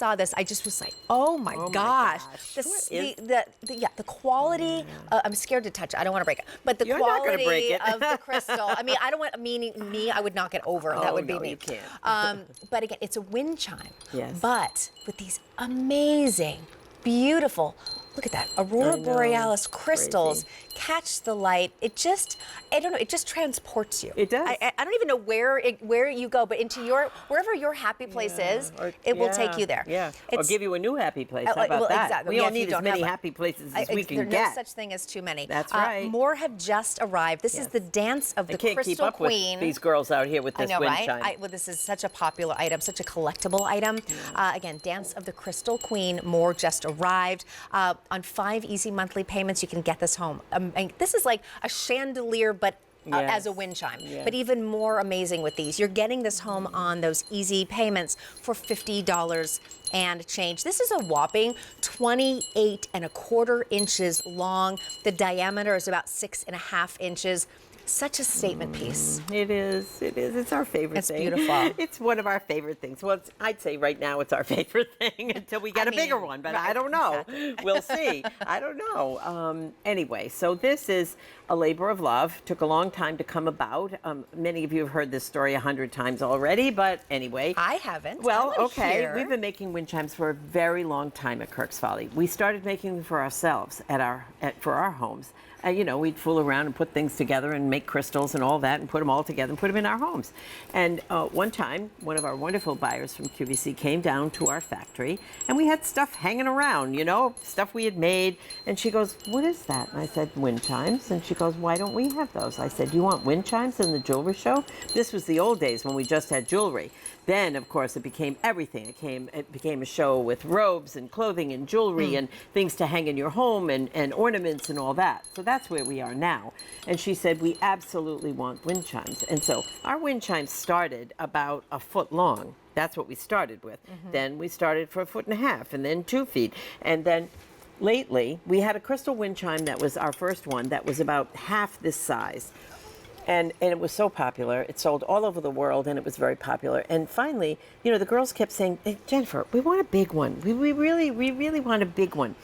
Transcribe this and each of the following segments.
saw this, I just was like, oh my gosh. The quality, I'm scared to touch it. I don't want to break it. But the You're not gonna break quality it. of the crystal, I mean, I don't want, meaning me, I would knock it over. That would be me. You can't. But again, it's a wind chime. Yes. But with these amazing, beautiful, look at that, aurora borealis crystals catch the light. It just, I don't know, it just transports you. It does. I don't even know where you go, but into wherever your happy place is, it will take you there. Yeah, or give you a new happy place. How about well, that? exactly. We all need as many happy places as we can There's get. no such thing as too many. That's right. More have just arrived. This is the dance of the Crystal Crystal keep up Queen. With these girls out here with this I know, wind right? chime. Well, this is such a popular item, such a collectible item. Again, Dance of the Crystal Queen, more just arrived. On 5 easy monthly payments, you can get this home. And this is like a chandelier, but as a wind chime. Yes. But even more amazing with these, you're getting this home on those easy payments for $50 and change. This is a whopping 28¼ inches long. The diameter is about 6½ inches. Such a statement piece. It is. It is. It's our favorite thing. It's beautiful. It's one of our favorite things. Well, I'd say right now it's our favorite thing until we get a bigger one, but I don't know. Exactly. We'll see. I don't know. Anyway, so this is a labor of love. Took a long time to come about. Many of you have heard this story 100 times already, but anyway. I haven't. Well, okay. We've been making wind chimes for a very long time at Kirks Folly. We started making them for ourselves for our homes. You know, we'd fool around and put things together and make crystals and all that and put them all together and put them in our homes. And one time, one of our wonderful buyers from QVC came down to our factory and we had stuff hanging around, you know, stuff we had made. And she goes, what is that? And I said, wind chimes. And she goes, why don't we have those? I said, you want wind chimes in the jewelry show? This was the old days when we just had jewelry. Then, of course, it became everything. It became a show with robes and clothing and jewelry and things to hang in your home and ornaments and all that. So that's where we are now. And she said, we absolutely want wind chimes. And so our wind chimes started about a foot long. That's what we started with. Then we started for 1.5 feet and then 2 feet. And then lately, we had a crystal wind chime that was our first one that was about half this size. And it was so popular. It sold all over the world, and it was very popular. And finally, you know, the girls kept saying, hey, Jennifer, we want a big one. We really want a big one.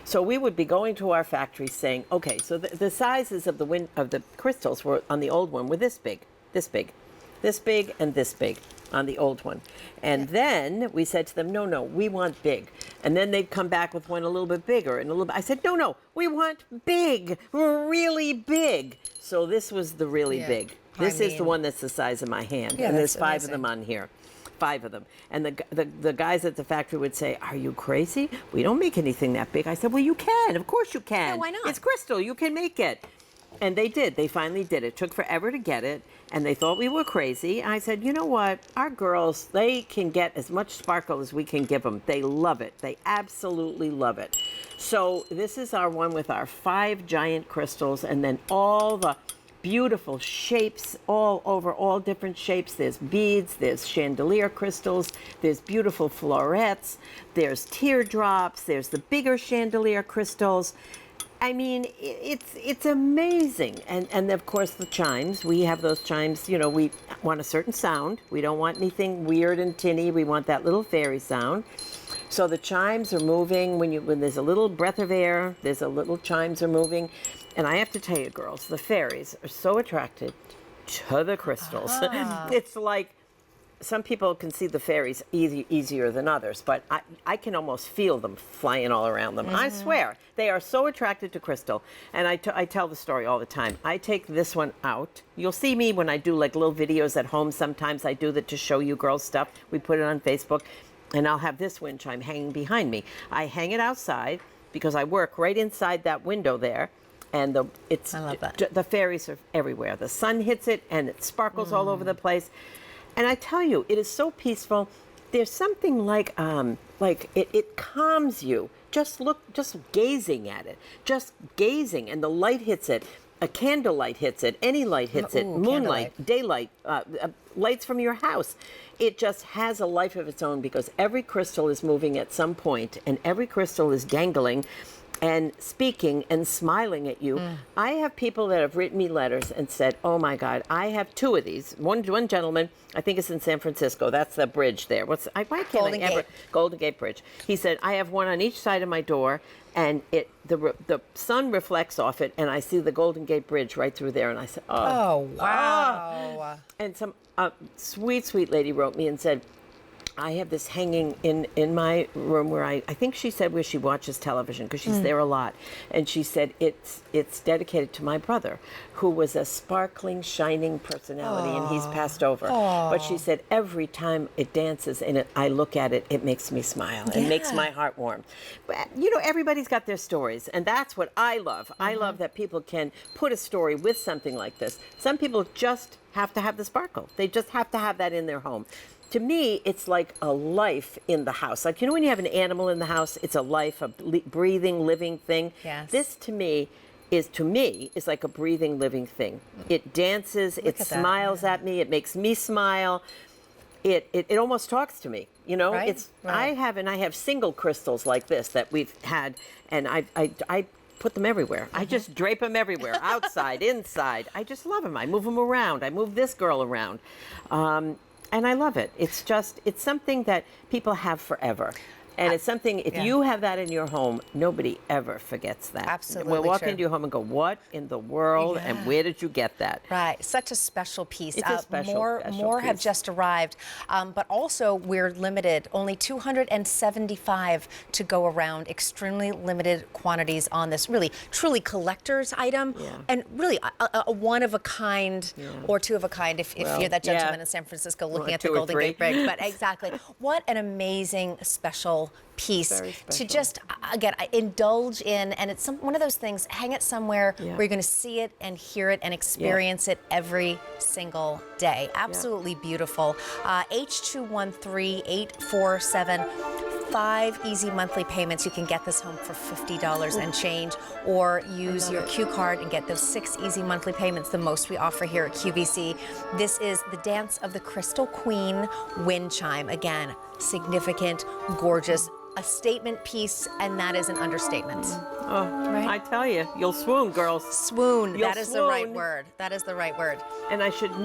So we would be going to our factory saying, okay, so the sizes of the crystals were on the old one were this big, this big, this big, and this big on the old one. And then we said to them, no, we want big. And then they'd come back with one a little bit bigger and a little bit. I said, no, we want big, really big. So this was the really big. This is the one that's the size of my hand. Yeah, and there's 5 amazing. of them on here. 5 of them. And the guys at the factory would say, are you crazy? We don't make anything that big. I said, well, you can. Of course you can. Yeah, why not? It's crystal. You can make it. And they did. They finally did. It took forever to get it, and they thought we were crazy. I said, you know what? Our girls, they can get as much sparkle as we can give them. They love it. They absolutely love it. So this is our one with our 5 giant crystals, and then all the beautiful shapes all over, all different shapes. There's beads, there's chandelier crystals, there's beautiful florets, there's teardrops, there's the bigger chandelier crystals. I mean, it's amazing. And of course the chimes, we have those chimes, you know, we want a certain sound. We don't want anything weird and tinny. We want that little fairy sound. So the chimes are moving. When there's a little breath of air, there's a little chimes are moving. And I have to tell you, girls, the fairies are so attracted to the crystals. It's like, some people can see the fairies easier than others, but I can almost feel them flying all around them. I swear, they are so attracted to crystal. And I tell the story all the time. I take this one out. You'll see me when I do like little videos at home. Sometimes I do that to show you girls stuff. We put it on Facebook, and I'll have this wind chime hanging behind me. I hang it outside because I work right inside that window there. And I love that. The fairies are everywhere. The sun hits it, and it sparkles all over the place. And I tell you, it is so peaceful. There's something like it calms you. Just gazing at it, just gazing, and the light hits it. A candlelight hits it. Any light hits it. Moonlight, daylight, lights from your house. It just has a life of its own because every crystal is moving at some point, and every crystal is dangling and speaking and smiling at you. I have people that have written me letters and said, oh my God, I have 2 of these. One gentleman, I think it's in San Francisco. That's the bridge there. Why can't Golden I ever? Gate. Golden Gate Bridge. He said, I have one on each side of my door, and the sun reflects off it, and I see the Golden Gate Bridge right through there. And I said, Oh, wow. And some sweet lady wrote me and said, I have this hanging in my room where I think she said where she watches television, because she's there a lot. And she said it's dedicated to my brother, who was a sparkling, shining personality, and he's passed over. But she said every time it dances and I look at it, it makes me smile. It makes my heart warm. But, you know, everybody's got their stories, and that's what I love. I love that people can put a story with something like this. Some people just have to have the sparkle. They just have to have that in their home. To me, it's like a life in the house. Like, you know, when you have an animal in the house, it's a life, a breathing, living thing. Yes. This, to me, is like a breathing, living thing. It dances, it smiles at me, it makes me smile. It almost talks to me. You know, Right. I have single crystals like this that we've had, and I put them everywhere. I just drape them everywhere, outside, inside. I just love them. I move them around. I move this girl around. And I love it. It's something that people have forever. And it's something, if you have that in your home, nobody ever forgets that. Absolutely We'll walk true. into your home and go, what in the world, and where did you get that? Right, such a special piece. It's a special more have piece. just arrived, but also we're limited. Only 275 to go around. Extremely limited quantities on this really, truly collector's item, and really a one of a kind or two of a kind. If you're that gentleman in San Francisco looking at the 2 or Golden 3. Gate Bridge, but exactly, what an amazing special piece Very to special. just again indulge in, and it's one of those things. Hang it somewhere where you're going to see it and hear it and experience it every single day. Absolutely beautiful. H213847. 5 easy monthly payments. You can get this home for $50 and change, or use your Q card and get those 6 easy monthly payments, the most we offer here at QVC. This is the Dance of the Crystal Queen Windchime. Again, significant, gorgeous, a statement piece, and that is an understatement. Oh, Right? I tell you, you'll swoon, girls. Swoon. You'll That is the right swoon. word. That is the right word. And I should